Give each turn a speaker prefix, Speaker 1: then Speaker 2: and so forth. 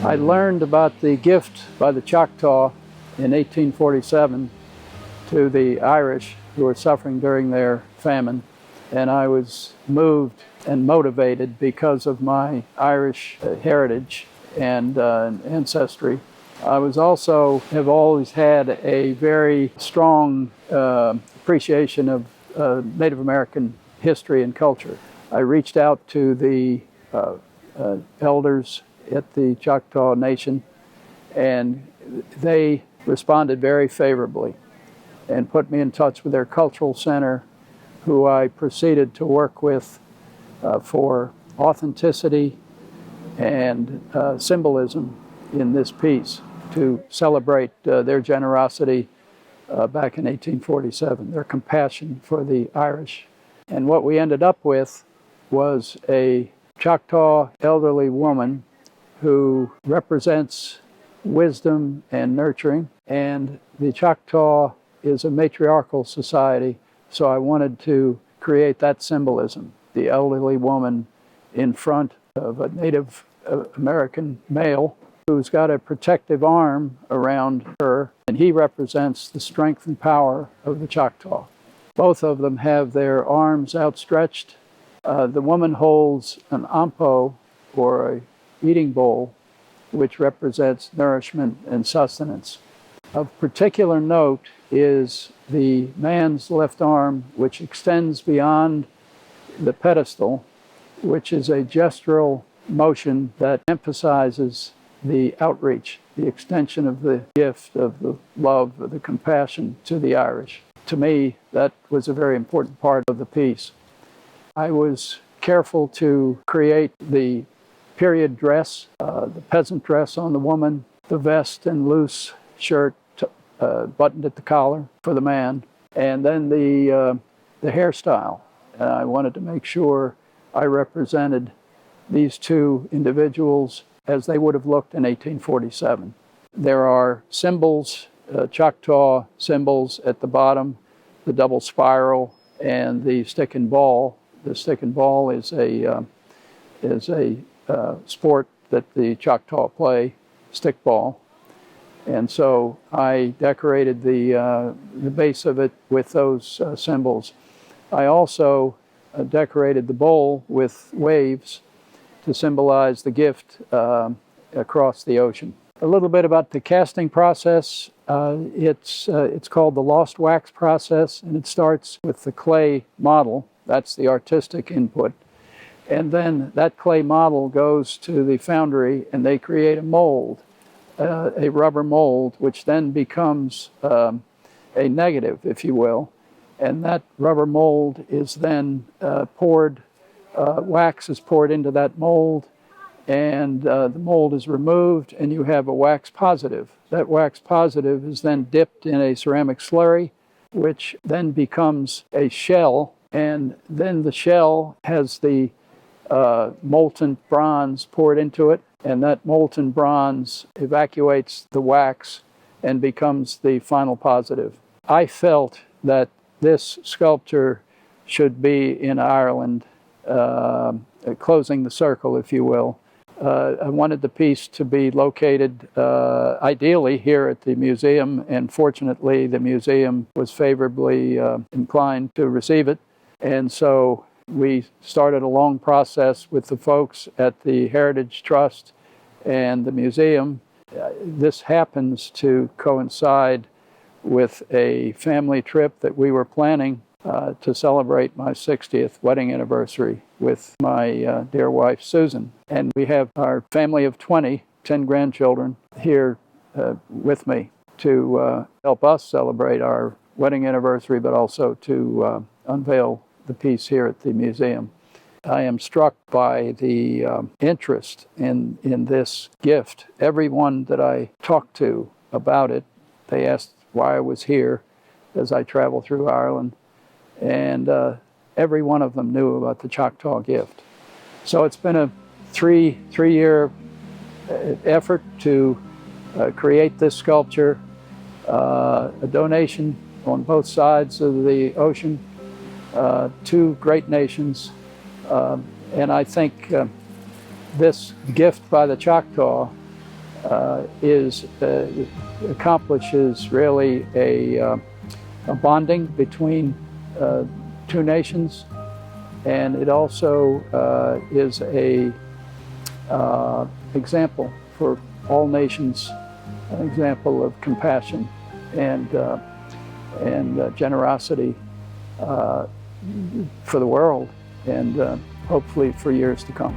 Speaker 1: I learned about the gift by the Choctaw in 1847 to the Irish who were suffering during their famine, and I was moved and motivated because of my Irish heritage and ancestry. I have always had a very strong appreciation of Native American history and culture. I reached out to the elders at the Choctaw Nation, and they responded very favorably and put me in touch with their cultural center, who I proceeded to work with for authenticity and symbolism in this piece to celebrate their generosity back in 1847, their compassion for the Irish. And what we ended up with was a Choctaw elderly woman who represents wisdom and nurturing. And the Choctaw is a matriarchal society, so I wanted to create that symbolism. The elderly woman in front of a Native American male who's got a protective arm around her, and he represents the strength and power of the Choctaw. Both of them have their arms outstretched. The woman holds an ampo, or a eating bowl, which represents nourishment and sustenance. Of particular note is the man's left arm, which extends beyond the pedestal, which is a gestural motion that emphasizes the outreach, the extension of the gift, of the love, of the compassion to the Irish. To me, that was a very important part of the piece. I was careful to create the period dress, the peasant dress on the woman, the vest and loose shirt buttoned at the collar for the man, and then the hairstyle. I wanted to make sure I represented these two individuals as they would have looked in 1847. There are symbols, Choctaw symbols at the bottom, the double spiral and the stick and ball. The stick and ball is a sport that the Choctaw play, stickball. And so I decorated the base of it with those symbols. I also decorated the bowl with waves to symbolize the gift across the ocean. A little bit about the casting process. It's called the lost wax process, and it starts with the clay model. That's the artistic input. And then that clay model goes to the foundry, and they create a mold, a rubber mold, which then becomes a negative, if you will. And that rubber mold is then poured, wax is poured into that mold, and the mold is removed, and you have a wax positive. That wax positive is then dipped in a ceramic slurry, which then becomes a shell, and then the shell has the molten bronze poured into it, and that molten bronze evacuates the wax and becomes the final positive. I felt that this sculpture should be in Ireland, closing the circle, if you will. I wanted the piece to be located ideally here at the museum, and fortunately the museum was favorably inclined to receive it. And so we started a long process with the folks at the Heritage Trust and the museum. This happens to coincide with a family trip that we were planning to celebrate my 60th wedding anniversary with my dear wife, Susan. And we have our family of 10 grandchildren here with me to help us celebrate our wedding anniversary, but also to unveil the piece here at the museum. I am struck by the interest in this gift. Everyone that I talked to about it, they asked why I was here as I travel through Ireland, and every one of them knew about the Choctaw gift. So it's been a three-year effort to create this sculpture, a donation on both sides of the ocean, two great nations, And I think this gift by the Choctaw accomplishes really a bonding between two nations, and it also is a example for all nations, an example of compassion and generosity for the world, and hopefully for years to come.